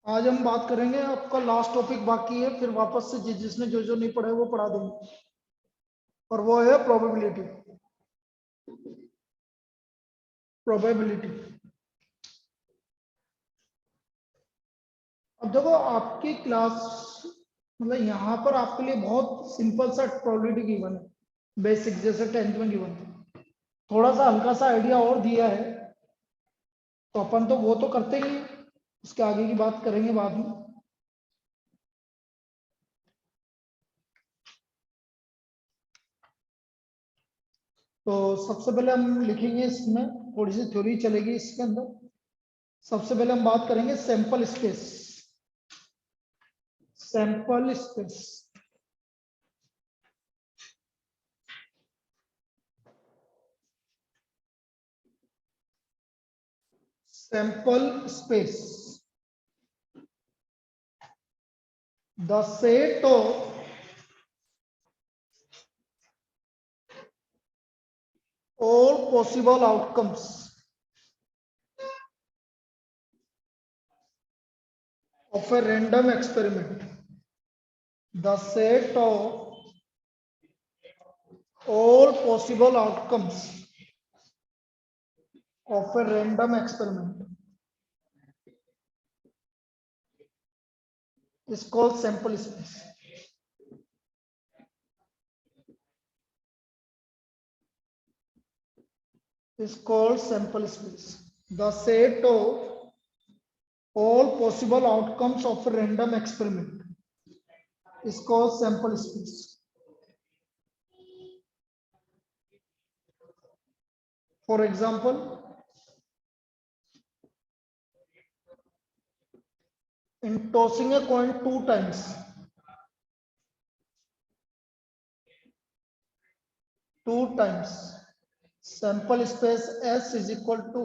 आज हम बात करेंगे, आपका लास्ट टॉपिक बाकी है, फिर वापस से जिसने जो जो नहीं पढ़ा है वो पढ़ा देंगे, और वो है प्रोबेबिलिटी। प्रोबेबिलिटी। अब देखो आपकी क्लास, मतलब यहाँ पर आपके लिए बहुत सिंपल सा प्रोबेबिलिटी गिवन है, बेसिक जैसे 10th में गिवन था। थोड़ा सा हल्का सा आइडिया और दिया है, तो अपन तो वो तो करते ही हैं, उसके आगे की बात करेंगे बाद में। तो सबसे पहले हम लिखेंगे, इसमें थोड़ी सी थ्योरी चलेगी इसके अंदर। सबसे पहले हम बात करेंगे sample space. Sample space. Sample space, the set of all possible outcomes of a random experiment. The set of all possible outcomes of a random experiment is called sample space. Is called sample space. The set of all possible outcomes of a random experiment is called sample space. For example, in tossing a coin 2 times, sample space S is equal to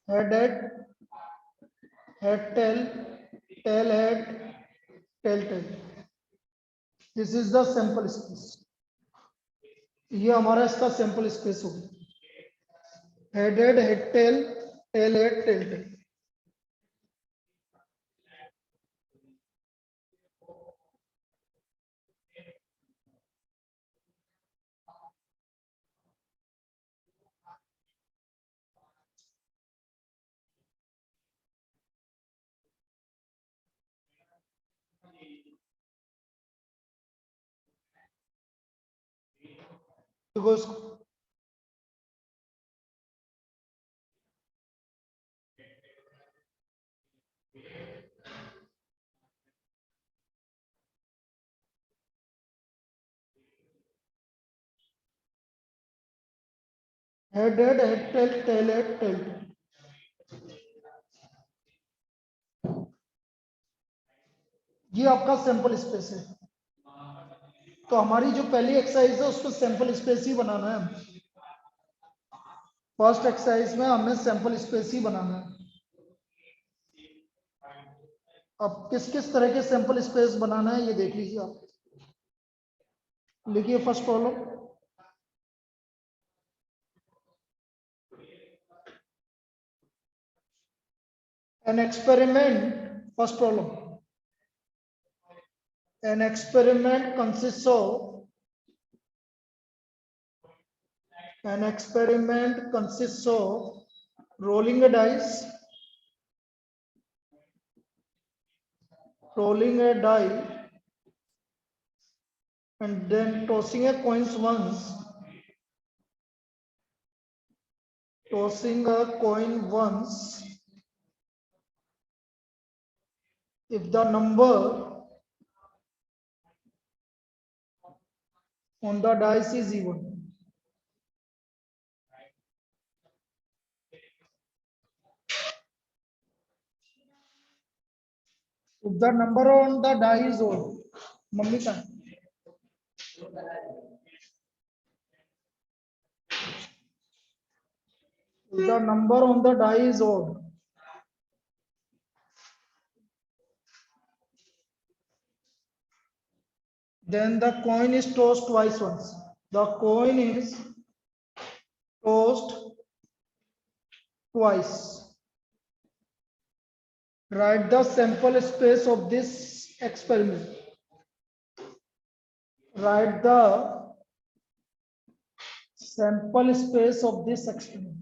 head head tail, tail head, tail tail. This is the sample space. ये हमारा इसका sample space होगा। Head tail, tail head, tail tail. Because head tail, tail head, tail tail. ये आपका sample space है। तो हमारी जो पहली एक्सरसाइज है उसको सैंपल स्पेस ही बनाना है। फर्स्ट एक्सरसाइज में हमें सैंपल स्पेस ही बनाना है। अब किस किस तरह के सैंपल स्पेस बनाना है ये देख लीजिए आप। लिखिए first problem. An experiment, first problem. An experiment consists of rolling a dice, and then tossing a coin once. If the number on the dice is even. If the number on the die is odd. Mummy का if the number on the die is odd, then the coin is tossed twice once. The coin is tossed twice. write the sample space of this experiment. Write the sample space of this experiment.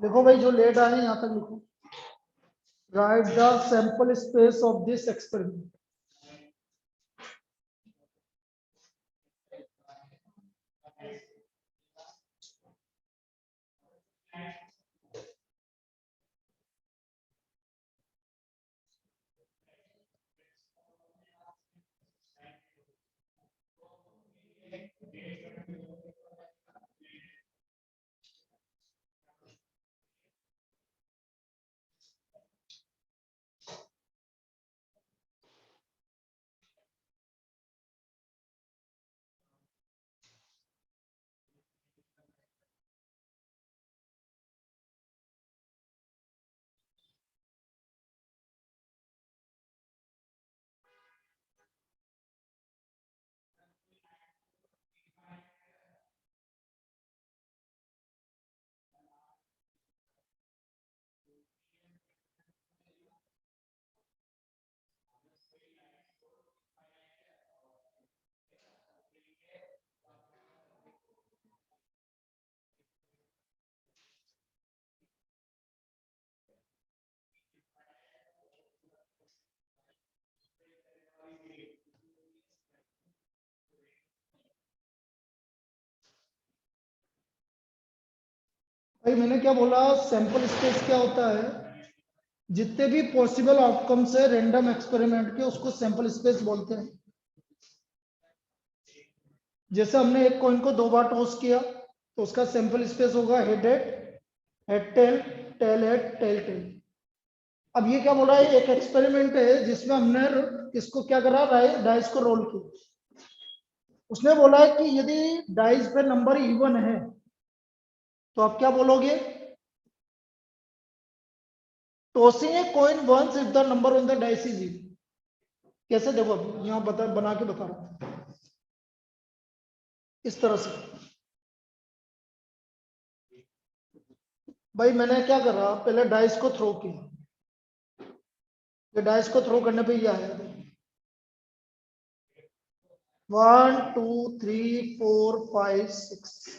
देखो भाई जो late आए यहां तक लिखो। Write the sample space of this experiment. भाई मैंने क्या बोला, सैंपल स्पेस क्या होता है? जितने भी पॉसिबल आउटकम्स है रैंडम एक्सपेरिमेंट के, उसको सैंपल स्पेस बोलते हैं। जैसे हमने एक कॉइन को 2 बार टॉस किया तो उसका सैंपल स्पेस होगा head head tail head tail tail. अब ये क्या बोला है, एक एक्सपेरिमेंट है जिसमें हमने इसको क्या करा, डाइस को रोल किया। उसने बोला है कि यदि डाइस पे नंबर इवन है तो आप क्या बोलोगे, tossing a coin once if the number on the dice is even. कैसे, देखो अभी यहां बना के बता रहा हूं इस तरह से। भाई मैंने क्या करा, पहले डाइस को थ्रो किया। ये डाइस को थ्रो करने पे ये आया 1 2 3 4 5 6।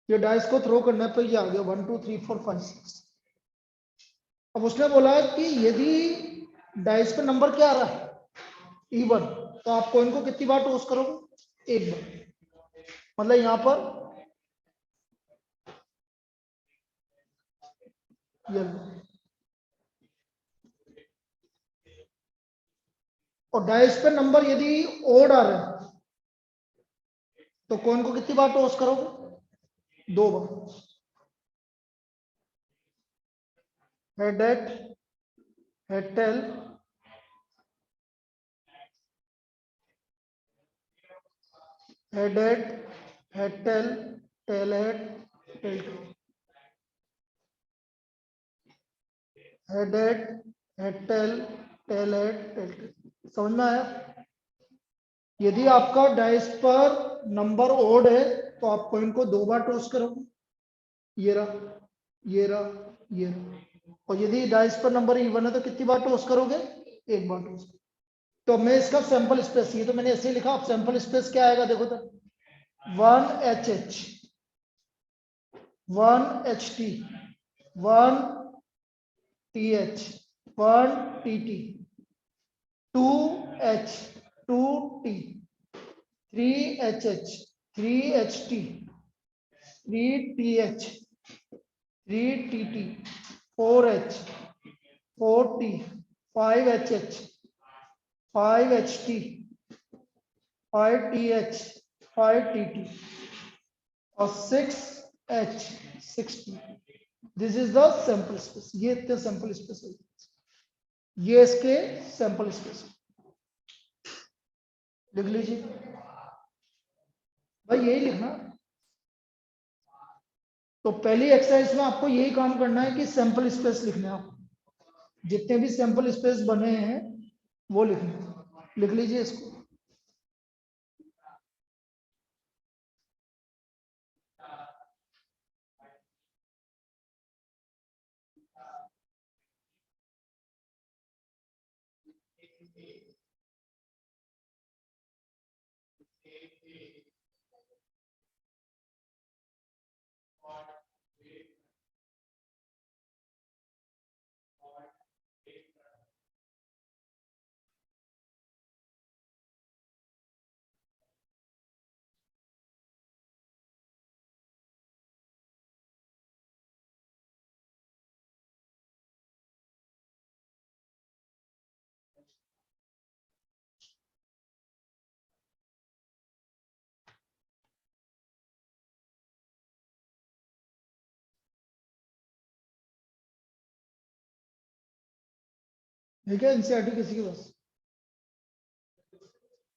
ये डाइस को थ्रो करने पे ये आ गया 1 2 3 4 5 6। अब उसने बोला कि यदि डाइस पे नंबर क्या आ रहा है, इवन, तो आप कॉइन को कितनी बार टॉस करोगे, 1 बार। मतलब यहां पर येलो, और डाइस पे नंबर यदि ओड आ रहे हैं तो कॉइन को कितनी बार टॉस करोगे, 2 बार। Head head tail head head tail tail head tail head head tail tail head tail tail. समझ में आया? यदि आपका डाइस पर नंबर ओड है तो आप कॉइन को 2 बार टॉस करोगे, ये रहा ये रहा ये रहा। और यदि डाइस पर नंबर इवन है तो कितनी बार टॉस करोगे, 1 बार टॉस। तो मैं इसका सैंपल स्पेस, ये तो मैंने ऐसे ही लिखा, अब सैंपल स्पेस क्या आएगा देखो तो, 1 HH 1 HT 1 TH 1 TT 2 H 2 T 3 HH 3 HT 3 TH 3 TT 4 H 4 T 5 HH 5 HT 5 TH 5 TT और 6 H 6 T। This is the sample space. ये इतने सैंपल स्पेस है, ये इसके सैंपल स्पेस। लिख लीजिए भाई, यही लिखना। तो पहली एक्सरसाइज में आपको यही काम करना है कि सैंपल स्पेस लिखने हैं। आप जितने भी सैंपल स्पेस बने हैं वो लिखने। लिख लीजिए इसको। है क्या एनसीईआरटी किसी के पास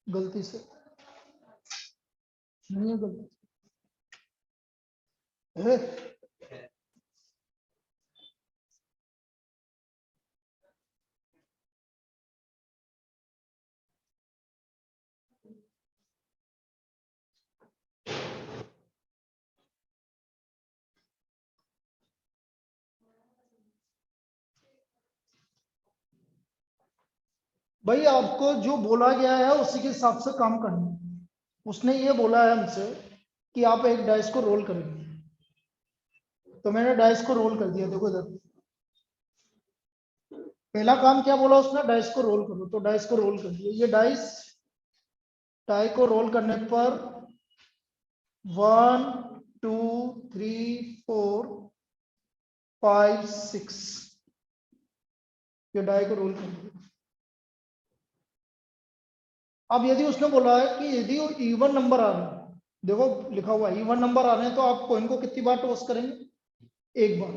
गलती से नहीं है गलती है? भाई आपको जो बोला गया है उसी के हिसाब से काम करना है। उसने ये बोला है हमसे कि आप एक डाइस को रोल करेंगे, तो मैंने डाइस को रोल कर दिया। देखो इधर पहला काम क्या बोला उसने, डाइस को रोल करो, तो डाइस को रोल कर दिया। ये डाई को रोल करने पर 1 2 3 4 5 6 ये डाई को रोल कर दिया। अब यदि उसने बोला है कि यदि इवन नंबर आ रहे हैं, देखो लिखा हुआ है इवन नंबर आ रहे हैं, तो आप कॉइन को कितनी बार टॉस करेंगे? एक बार।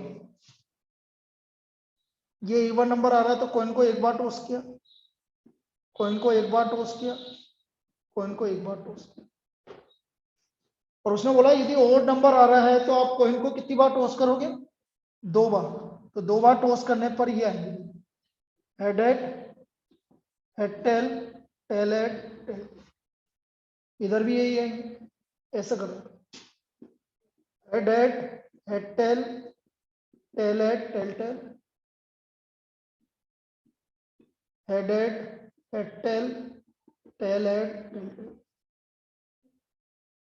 ये इवन नंबर आ रहा है तो कॉइन को एक बार टॉस किया, कॉइन को एक बार टॉस किया, कॉइन को एक बार टॉस किया। और उसने बोला यदि ओड नंबर आ रहा है तो आप कॉइन को कितनी बार टॉस करोगे? 2 बार। तो 2 बार टॉस करने पर ये आएंगे head head, head tail, tail head, tail. इधर भी यही आएंगे। ऐसा करो head head, head tail, tail head, tail tail, head head, head tail, tail head, tail tail.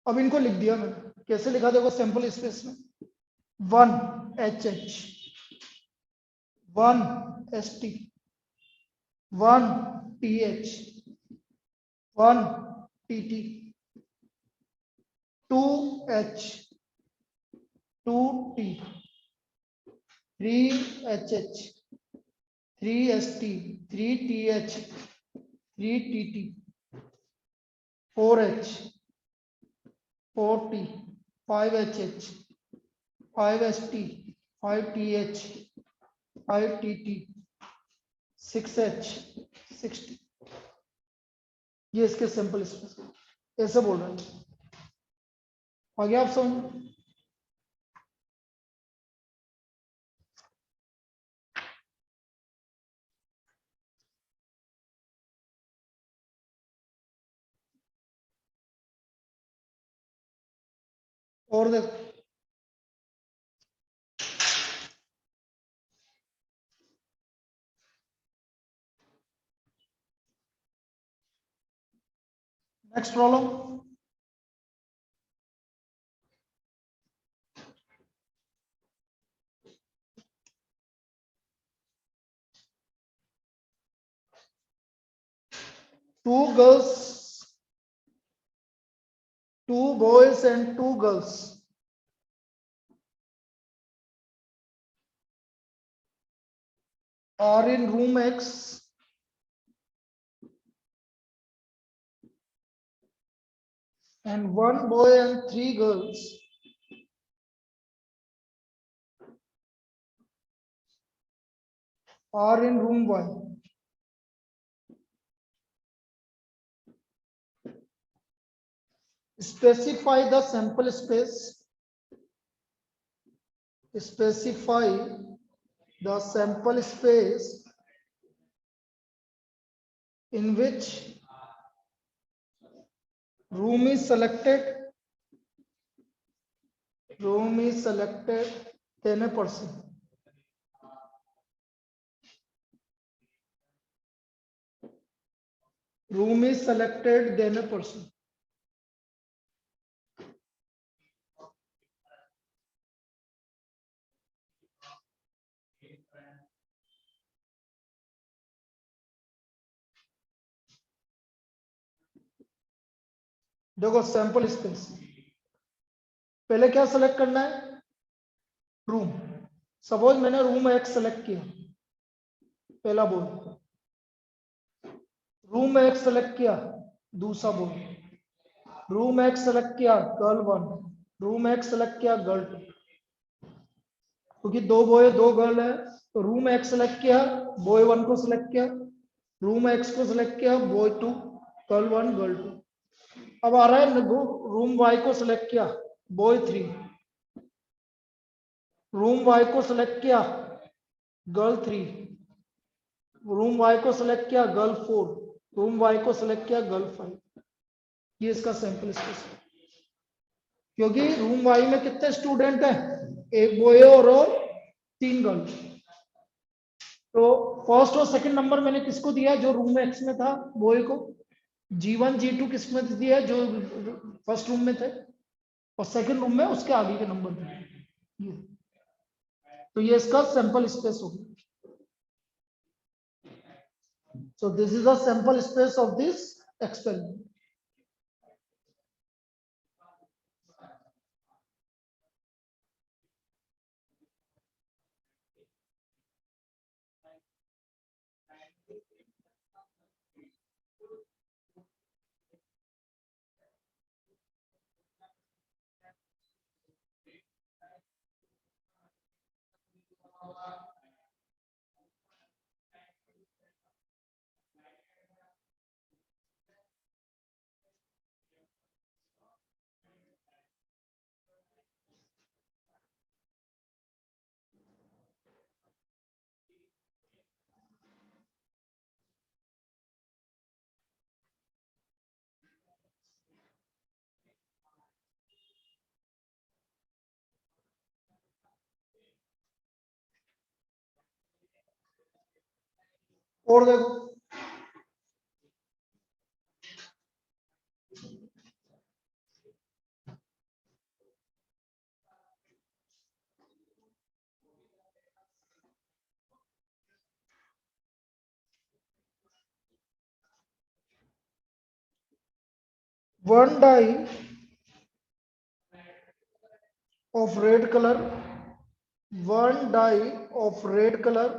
अब इनको लिख दिया मैंने। कैसे लिखा देखो सैंपल स्पेस में 1 H H, 1 S T, 1 T H, 1 T T, 2 H, 2 T, 3 H H, 3 S T, 3 T H, 3 T T, 4 H, 4 T, 5 H H, 5 S T, 5 T H, 5 T T, 6 H, 6 T. ये इसके simple space ऐसे बोल रहे हैं। आगे आप समझ। और देख next problem. two boys and 2 girls are in room X and 1 boy and 3 girls are in room Y. Specify the sample space. Specify the sample space in which room is selected. Room is selected 10%. Room is selected then a person. देखो sample space, पहले क्या select करना है, room. Suppose मैंने room एक select किया, पहला बोल, रूम एक सेलेक्ट किया, दूसरा बोल, रूम एक सेलेक्ट किया गर्ल 1, रूम एक सेलेक्ट किया गर्ल 2, क्योंकि दो बॉय दो गर्ल है, तो रूम एक सेलेक्ट किया, बॉय 1 को सिलेक्ट किया, रूम एक्स को सिलेक्ट किया, बॉय 2, गर्ल 1 गर्ल 2। अब आ रहा है रूम वाई को सिलेक्ट किया, बॉय 3, रूम वाई को सिलेक्ट किया, गर्ल 3, रूम वाई को सिलेक्ट किया, गर्ल 4, रूम वाई को सिलेक्ट किया, गर्ल 5। ये इसका सैंपल स्पेस है, क्योंकि रूम वाई में कितने स्टूडेंट हैं, एक बॉय और 3 गर्ल। तो फर्स्ट और सेकंड नंबर मैंने किसको दिया, जो रूम एक्स में था बॉय को, G1 G2 किस में दिया, जो फर्स्ट रूम में थे, और सेकंड रूम में उसके आगे के नंबर दिए। तो ये इसका सैंपल स्पेस होगा। So this is the sample space of this experiment. और देखो, one die of red color, one die of red color,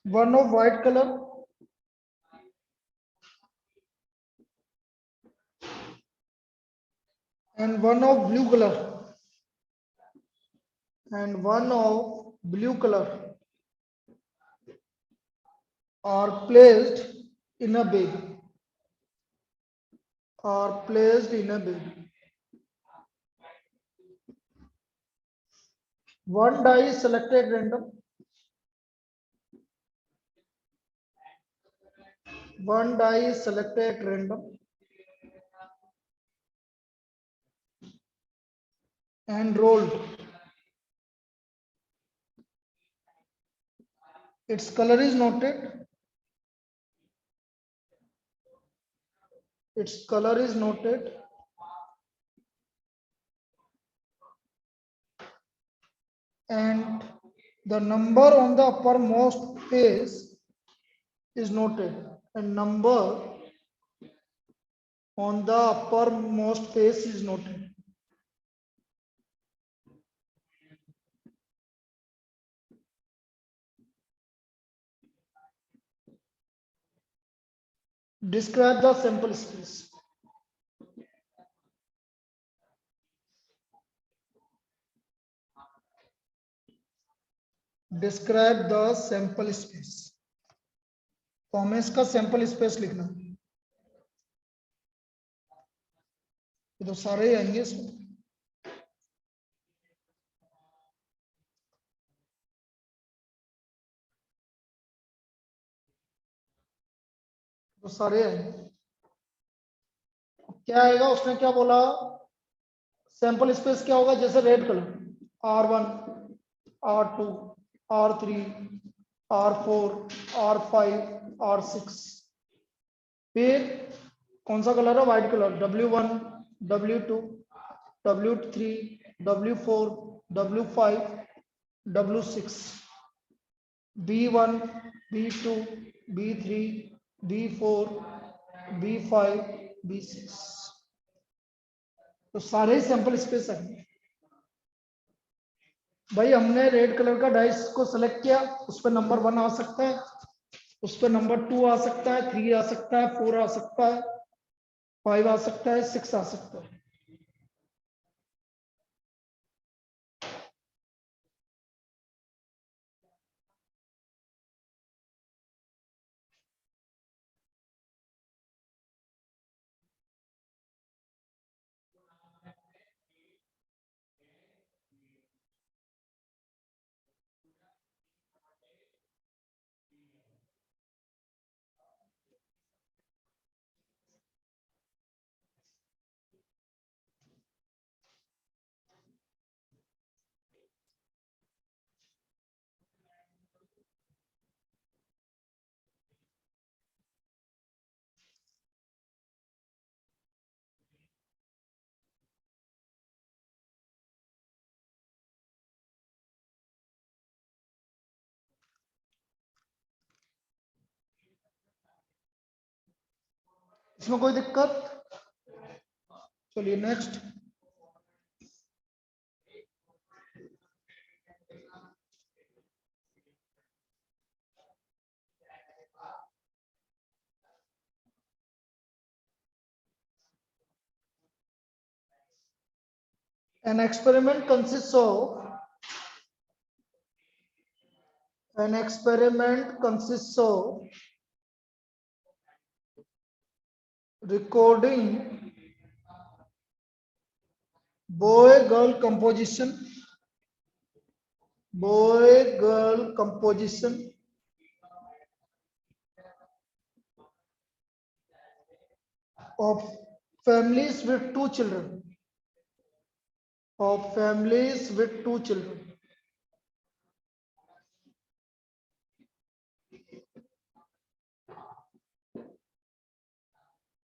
one of white color, and one of blue color, and one of blue color are placed in a bag, are placed in a bag. One die is selected random, one die is selected random, and rolled. Its color is noted, its color is noted, and the number on the uppermost face is noted, and number on the uppermost face is noted. Describe the sample space. Describe the sample space. तो हमें इसका sample space लिखना, ये तो सारे ही आएंगे इसमें, तो सारे आएंगे। क्या आएगा, उसने क्या बोला, सैंपल स्पेस क्या होगा, जैसे red colour R1 R2 R3 R4 R5 R6, फिर कौन सा कलर है, white colour W1 W2 W3 W4 W5 W6 B1 B2, B3, B4, B5, B6, तो सारे ही सैंपल स्पेस आएंगे। भाई हमने रेड कलर का डाइस को सेलेक्ट किया, उस पर नंबर 1 आ सकता है, उस पर नंबर 2 आ सकता है, 3 आ सकता है, 4 आ सकता है, 5 आ सकता है, 6 आ सकता है। इसमें कोई दिक्कत? चलिए next. An experiment consists of recording boy girl composition of families with two children.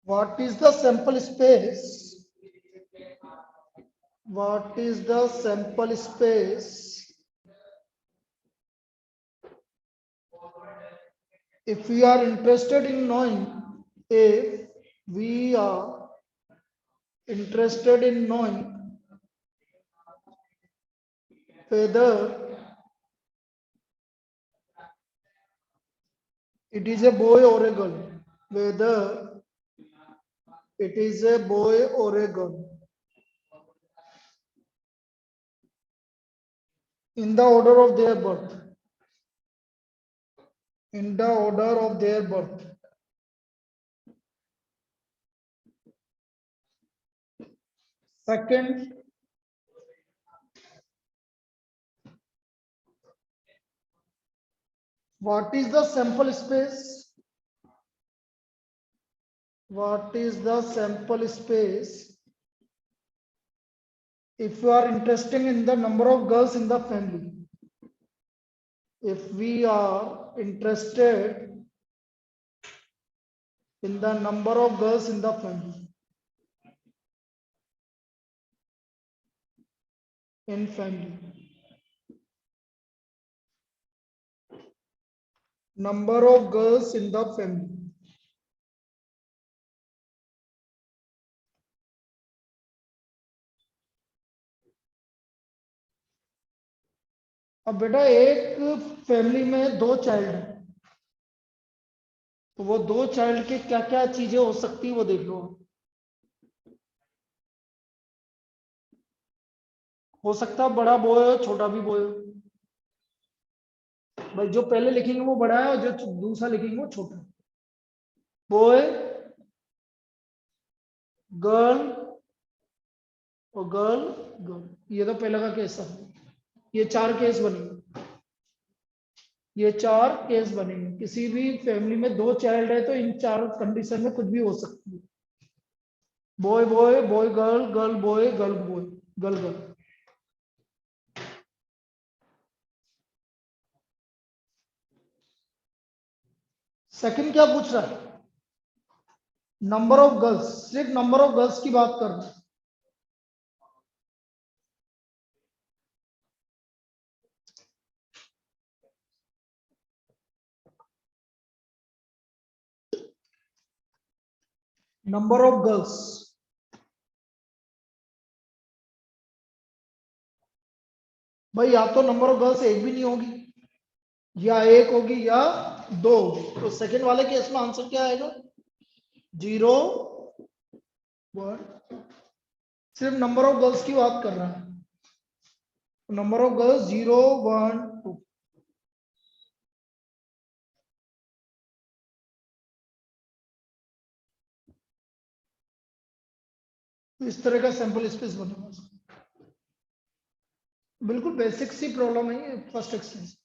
What is the sample space? If we are interested in knowing whether it is a boy or a girl, in the order of their birth. Second, what is the sample space? If you are interested in the number of girls in the family. If we are interested in the number of girls in the family. Number of girls in the family. अब बेटा एक family में 2 child है, तो वो 2 child के क्या क्या चीजें हो सकती है वो देख लो। हो सकता है बड़ा बॉय हो, छोटा भी बॉय हो। भाई जो पहले लिखेंगे वो बड़ा है और जो दूसरा लिखेंगे वो छोटा है। बॉय, गर्ल और गर्ल, ये तो पहले का केस है। ये 4 केस बनेंगे। किसी भी फैमिली में 2 चाइल्ड है तो इन 4 कंडीशन में कुछ भी हो सकती है। Boy boy, boy girl, girl boy, girl boy, girl girl. Second क्या पूछ रहा है? नंबर ऑफ गर्ल्स, सिर्फ नंबर ऑफ गर्ल्स की बात कर रहा है। नंबर ऑफ गर्ल्स, भाई या तो नंबर ऑफ गर्ल्स एक भी नहीं होगी, या एक होगी या दो होगी। तो सेकंड वाले केस में आंसर क्या आएगा? 0 1। सिर्फ नंबर ऑफ गर्ल्स की बात कर रहा है, नंबर ऑफ गर्ल्स 0 1 2। इस तरह का सैंपल स्पेस बनेगा। बिल्कुल बेसिक सी प्रॉब्लम है ये, first extension.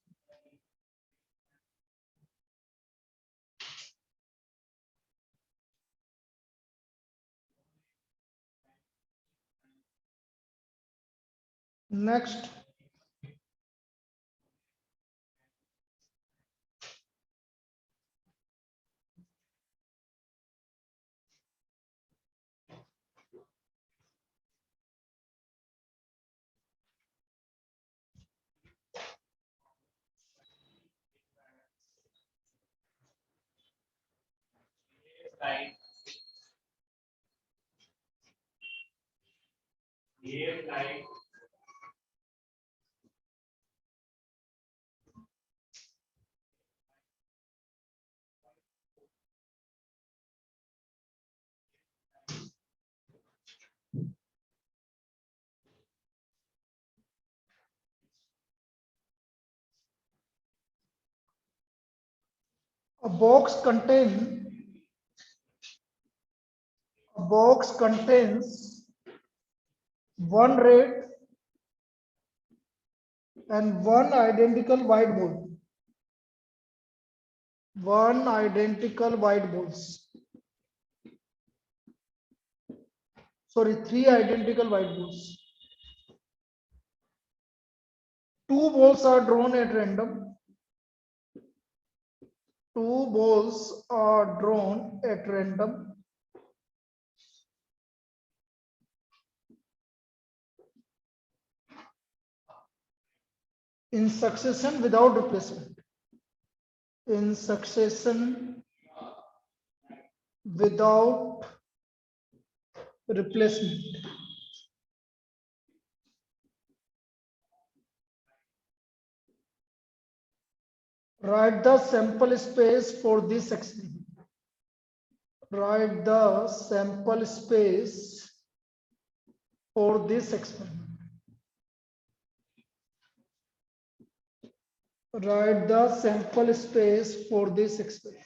Next, a box contains one red and one identical white ball. One identical white balls. Sorry, 3 identical white balls. 2 balls are drawn at random. 2 balls are drawn at random. In succession without replacement. In succession without replacement. Write the sample space for this experiment. Write the sample space for this experiment. Write the sample space for this experiment.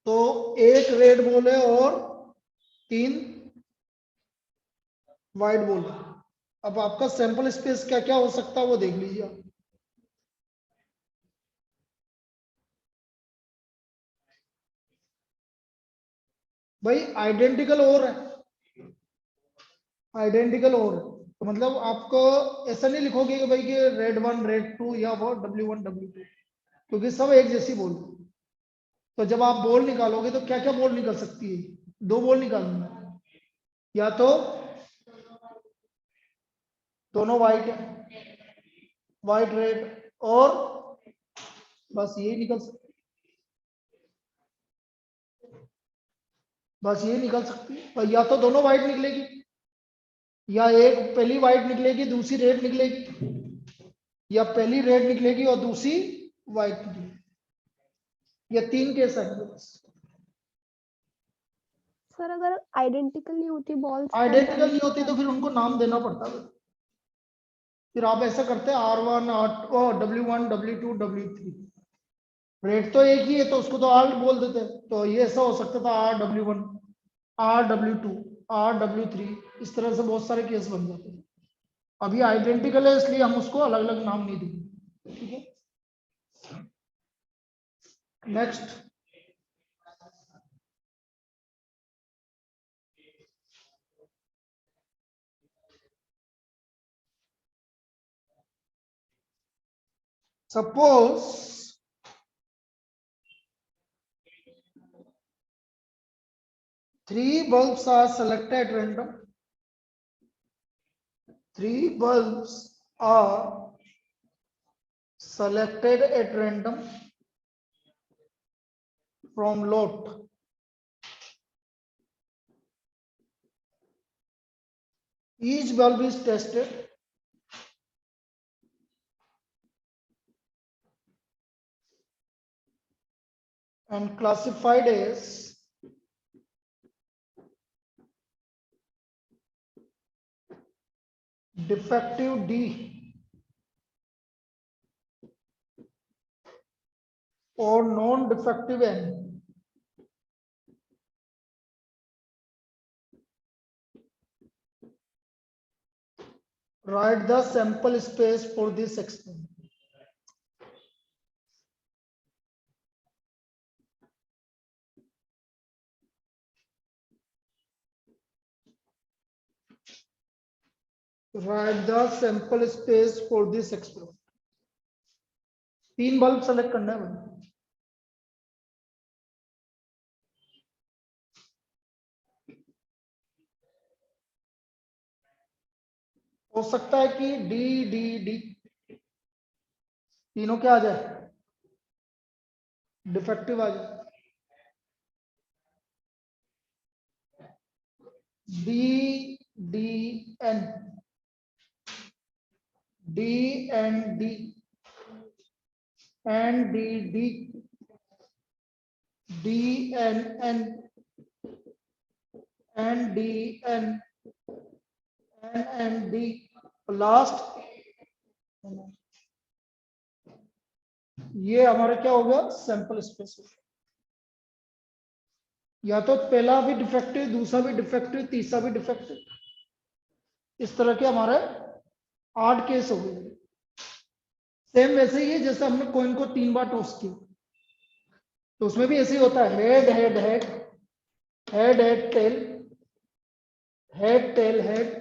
तो एक red ball है और 3 white ball है। अब आपका sample space क्या क्या हो सकता है वो देख लीजिए आप। भाई आइडेंटिकल और है, आइडेंटिकल और है। तो मतलब आपको ऐसा नहीं लिखोगे कि भाई कि रेड 1 रेड 2 या वो W1 W2, क्योंकि सब एक जैसी बॉल। तो जब आप बॉल निकालोगे तो क्या क्या बॉल निकल सकती है? 2 बॉल निकालनी है, या तो दोनों व्हाइट है, व्हाइट रेड, और बस यही निकल सकती, बस ये निकल सकती है। और या तो दोनों व्हाइट निकलेगी, या एक पहली व्हाइट निकलेगी दूसरी रेड निकलेगी, या पहली रेड निकलेगी और दूसरी व्हाइट निकलेगी। ये 3 केस है बस। सर अगर आइडेंटिकल नहीं होती बॉल्स, आइडेंटिकल नहीं होती तो फिर उनको नाम देना पड़ता है। फिर आप ऐसा करते हैं R1 W1 W2 W3। Red तो एक ही है तो उसको तो R बोल देते हैं, तो ये ऐसा हो सकता था RW1 RW2 RW3, इस तरह से बहुत सारे केस बन जाते हैं। अभी आइडेंटिकल है इसलिए हम उसको अलग अलग नाम नहीं देंगे, ठीक है। Next, suppose three bulbs are selected at random. 3 bulbs are selected at random from lot. Each bulb is tested and classified as defective D or non-defective N. Write the sample space for this experiment. Write the sample space for this experiment. 3 bulb select करना है भाई. हो सकता है कि D D D तीनों क्या आ जाए, डिफेक्टिव आ जाए. D D N D and D and D D D N N and D N N D last. ये हमारा क्या हो गया, सैंपल स्पेस. या तो पहला भी डिफेक्टिव, दूसरा भी डिफेक्टिव, तीसरा भी डिफेक्टिव. इस तरह के हमारे 8 केस हो गए. सेम वैसे ही है जैसे हमने कॉइन को 3 बार टॉस किया, तो उसमें भी ऐसे ही होता है. Head head head head head tail head tail head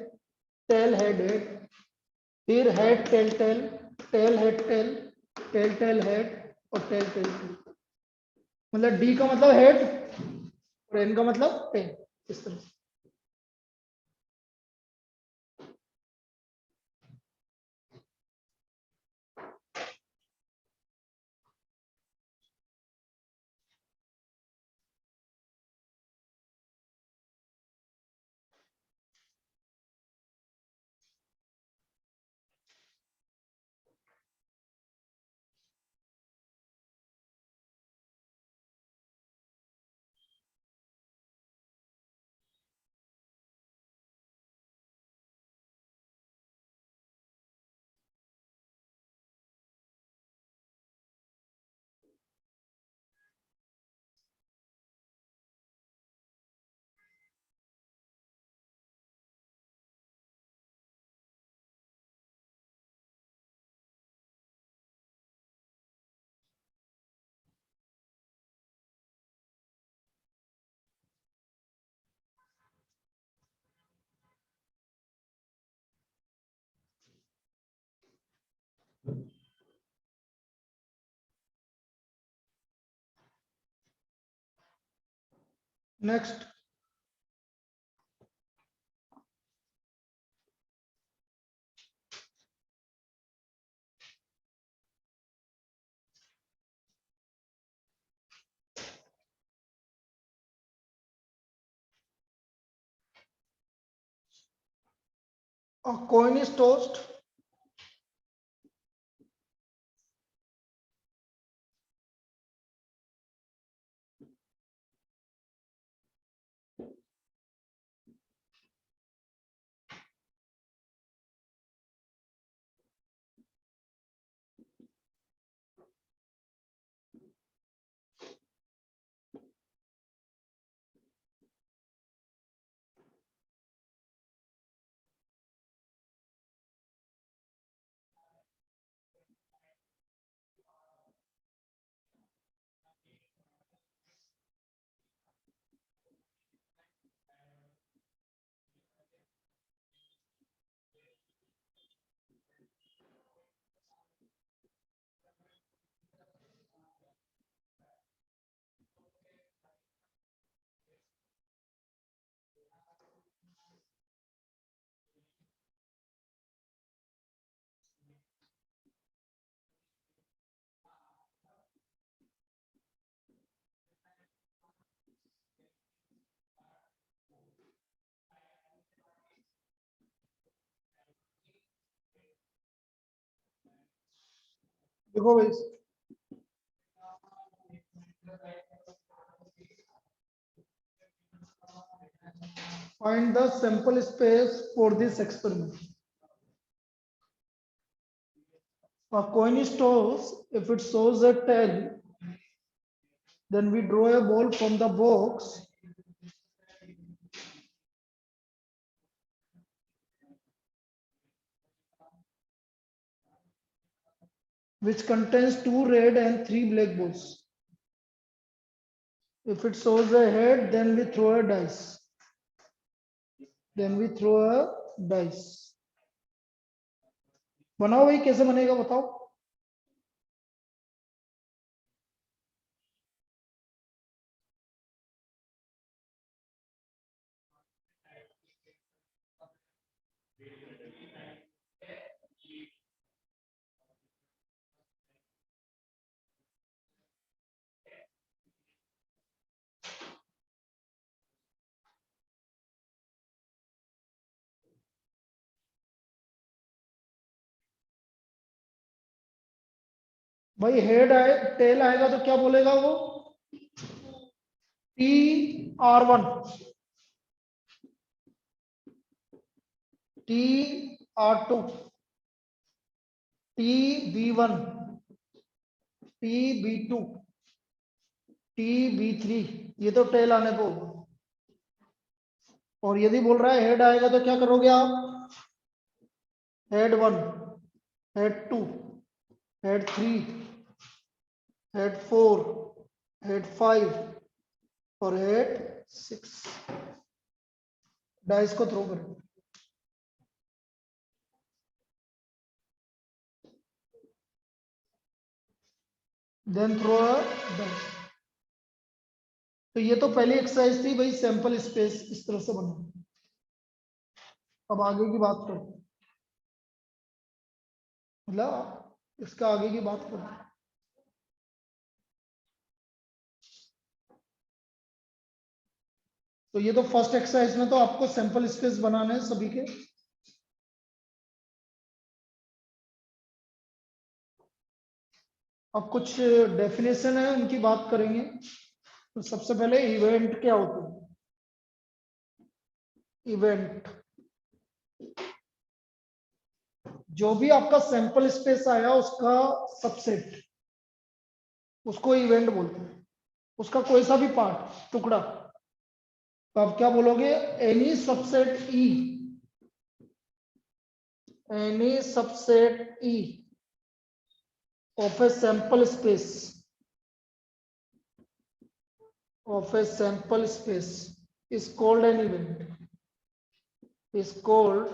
tail head head, फिर head tail tail tail head tail tail tail head और टेल टेल टेल. मतलब डी का मतलब हेड और एन का मतलब टेल. इस तरह से. Next, a coin is tossed देखो भाई, find the sample space for this experiment. A coin is tossed. If it shows a tail, then we draw a ball from the box. Which contains 2 red and 3 black balls. If it shows a head, then we throw a dice. बनाओ भाई, कैसे बनेगा बताओ। भाई head आए, tell आएगा तो क्या बोलेगा वो? TR1, TR2, TB1, TB2, TB3, ये तो टेल आने को। और यदि बोल रहा है हेड आएगा तो क्या करोगे आप? Head 1, head 2, head 3, head 4, head 5 और हेड 6। डाइस को थ्रो करो। Then throw dice. तो ये तो पहली एक्सरसाइज थी भाई, सैंपल स्पेस इस तरह से बना। अब आगे की बात करो, मतलब इसका आगे की बात करो। तो ये तो फर्स्ट एक्सरसाइज में तो आपको सैंपल स्पेस बनाने हैं सभी के। अब कुछ डेफिनेशन है उनकी बात करेंगे। तो सबसे पहले इवेंट क्या होता है? इवेंट, जो भी आपका सैंपल स्पेस आया उसका सबसेट, उसको इवेंट बोलते हैं। उसका कोई सा भी पार्ट, टुकड़ा। तो आप क्या बोलोगे? Any subset E, any subset E of a sample space, of a sample space is called an event, is called